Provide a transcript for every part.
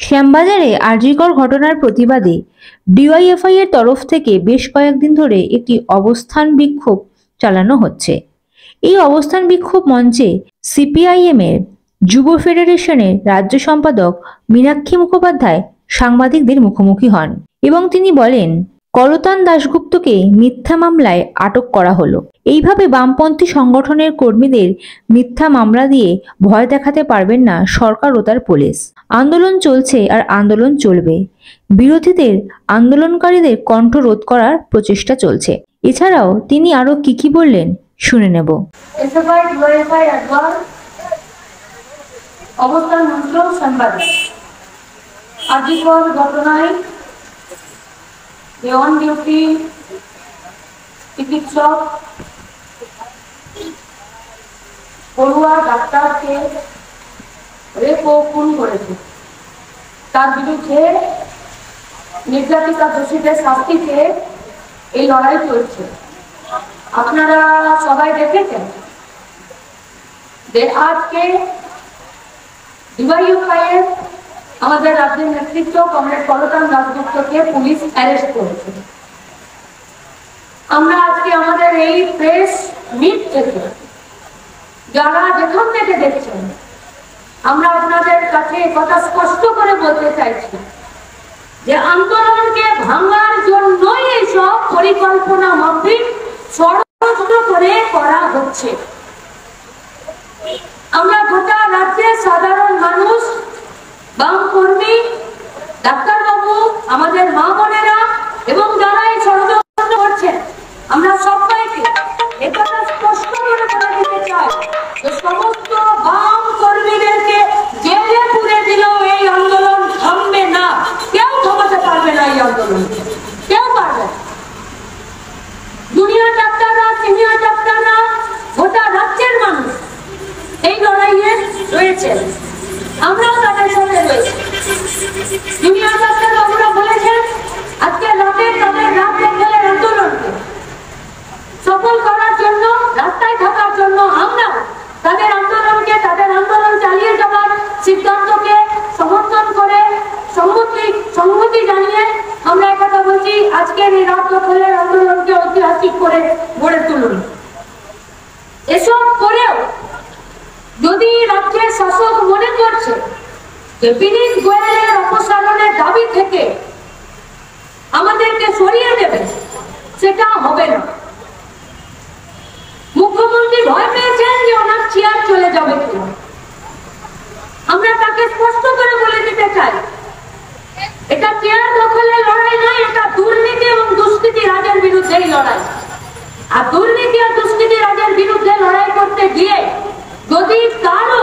শ্যামবাজারে আরজিকর ঘটনার প্রতিবাদে ডিওয়াইএফআই এর তরফ থেকে বেশ কয়েকদিন ধরে একটি অবস্থান বিক্ষোভ চালানো হচ্ছে। এই অবস্থান বিক্ষোভ মঞ্চে সিপিআইএম এর যুব ফেডারেশনের রাজ্য সম্পাদক মীনাক্ষী মুখোপাধ্যায় সাংবাদিকদের মুখোমুখি হন এবং তিনি বলেন, করতান দাশগুপ্তকে মিথ্যা মামলায় আটক করা হলো। এইভাবে বামপন্থী সংগঠনের কর্মীদের মিথ্যা মামলা দিয়ে ভয় দেখাতে পারবেন না সরকার ও তার পুলিশ। আন্দোলন চলছে আর আন্দোলন চলবে। বিরোধীদের আন্দোলনকারীদের কণ্ঠ রোধ করার প্রচেষ্টা চলছে। এছাড়াও তিনি আরো কি বললেন শুনে নেব। অবস্থান মঞ্চ সাংবাদিক আরজিকর ঘটনায় অন ডিউটি চিকিৎসক পড়ুয়া ডাক্তারকে রেপ ও খুন করেছে, তার বিরুদ্ধে নির্যাতিতা দোষীদের শাস্তি চেয়ে এই লড়াই চলছে। আপনারা সবাই দেখেছেন যে আজকে ডিওয়াইএফআই আমাদের রাজ্যের নেতৃত্ব কমরেড করতান দাশগুপ্তকে পুলিশ অ্যারেস্ট করেছে। আমরা আজকে আমাদের এই প্রেস মিট থেকে যারা যেখান থেকে দেখছেন, আমরা আপনাদের কাছে কথা স্পষ্ট করে বলতে চাইছি যে আন্দোলনকে ভাঙার জন্যই এইসব পরিকল্পনা মাফিক ষড়যন্ত্র করে করা হচ্ছে। আমরা গোটা রাজ্যের সাধারণ মানুষ, বাম কর্মী, ডাক্তারবাবু, আমাদের মা বোনেরা এবং যারা এই ষড়যন্ত্র করছেন, আমরা সবাইকে একথা স্পষ্ট করে বলে দিতে চাই যে সমস্ত বাম কর্মীদেরকে জেলে পুরে দিলেও এই আন্দোলন থামবে না। কেউ থামাতে পারবে না এই আন্দোলন, কেউ পারবে না। জুনিয়র ডাক্তাররা, সিনিয়র ডাক্তাররা, গোটা রাজ্যের মানুষ এই লড়াইয়ে রয়েছে। আমরাও তাদের সাথে রয়েছি। জুনিয়র ডাক্তারবাবুরা বলেছেন আজকে রাতে তাদের রাত দেখলেন আন্দোলনকে সফল করার জন্য, রাস্তায় থাকার জন্য আমরা তাদের আন্দোলনকে, তাদের আন্দোলন চালিয়ে যাওয়ার সিদ্ধান্তকে সমর্থন করে সংহতি জানিয়ে আমরা একথা বলছি, আজকের এই রাত দখলের আন্দোলনকে ঐতিহাসিক করে গড়ে তুলুন। এসব করেও যদি রাজ্যের শাসক মনে করছে যে বিনীত গোয়েলের অপসারণের দাবি থেকে আমাদেরকে সরিয়ে দেবে, সেটা হবে না। মুখ্যমন্ত্রী ভয় পেয়েছেন যে ওনার চেয়ার চলে যাবে কিনা। আমরা তাকে স্পষ্ট করে বলে দিতে চাই, এটা চেয়ার দখলের লড়াই নয়, এটা দুর্নীতি এবং দুষ্কৃতি রাজের বিরুদ্ধে লড়াই। আর দুর্নীতি আর দুষ্কৃতি রাজের বিরুদ্ধে লড়াই করতে গিয়ে যদি কারো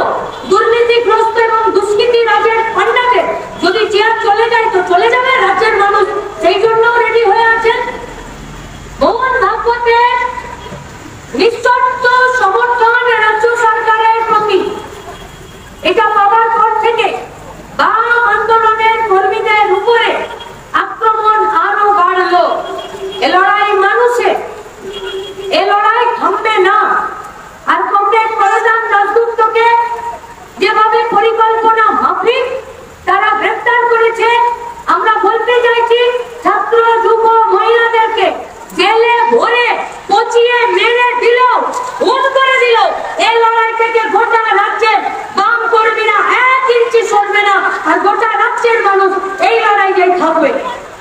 দুর্নীতিগ্রস্ত এবং দুষ্কৃতি রাজের ফান্ডাতে যদি চেয়ার চলে যায় তো চলে যাবে, রাজ্যের মানুষ সেই জন্য রেডি হয়ে আছেন। মোহন ভাগবতের নিঃশর্ত সমর্থন রাজ্য সরকারের প্রতি, এটা পাওয়ার পর থেকে বাম আন্দোলনের কর্মীদের উপরে আক্রমণ আরো বাড়লো। এ লড়াই মানুষের, এ লড়াই থামবে না। আর কমরেড করতান দাশগুপ্তকে যেভাবে পরিকল্পনা মাফিক তারা গ্রেফতার করেছে, আমরা বলতে চাইছি ছাত্র, যুব, মহিলাদেরকে জেলে ভরে পচিয়ে মেরে দিল, খুন করে দিল। এই লড়াই থেকে গোটা রাজ্যের বাম কর্মীরা 1 ইঞ্চি সরবে না, আর গোটা রাজ্যের মানুষ এই লড়াইয়ে থাকবে।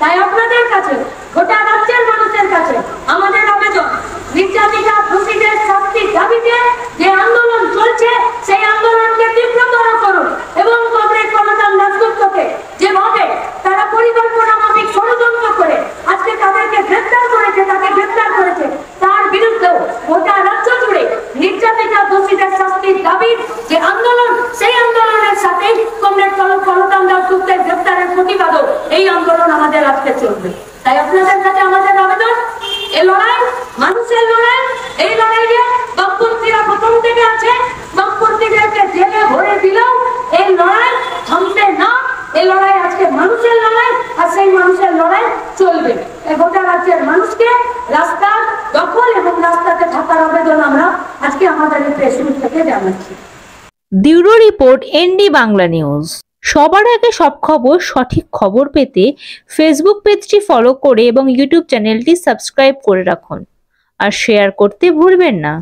তাই আপনাদের কাছে, গোটা রাজ্যের মানুষের কাছে আমাদের আবেদন, নির্যাতিতা দোষীদের শাস্তির দাবিতে যে আন্দোলন চলছে সেই আন্দোলনকে তীব্রতর করুন এবং কমরেড করতান দাশগুপ্তকে যেভাবে তারা পরিকল্পনা মাফিক ষড়যন্ত্র করে আজকে তাদেরকে গ্রেফতার করেছে, তাকে গ্রেফতার করেছে, তার বিরুদ্ধেও গোটা রাজ্য জুড়ে নির্যাতিতা দোষীদের শাস্তির দাবির যে আন্দোলন, সেই আন্দোলনের সাথে কমরেড করতান দাশগুপ্তের গ্রেফতারের প্রতিবাদও এই আন্দোলন আমাদের আজকে চলবে। তাই আপনাদের কাছে আমাদের আবেদন, এই লড়াই মানুষের লড়াই। এই লড়াইয়ে বামপন্থীরা প্রথম থেকে আছে, বামপন্থীদেরকে জেলে ভরে দিলেও এই লড়াই থামবে না। এই লড়াই আজকে মানুষের লড়াই, আর সেই মানুষের লড়াই চলবে। গোটা রাজ্যের মানুষকে রাস্তা দখল এবং রাস্তাতে থাকার আবেদন আমরা আজকে আমাদের এই প্রেস মিট থেকে জানাচ্ছি। Bureau report, ND Bangla news. সবার আগে সব খবর, সঠিক খবর পেতে ফেসবুক পেজটি ফলো করে এবং ইউটিউব চ্যানেলটি সাবস্ক্রাইব করে রাখুন আর শেয়ার করতে ভুলবেন না।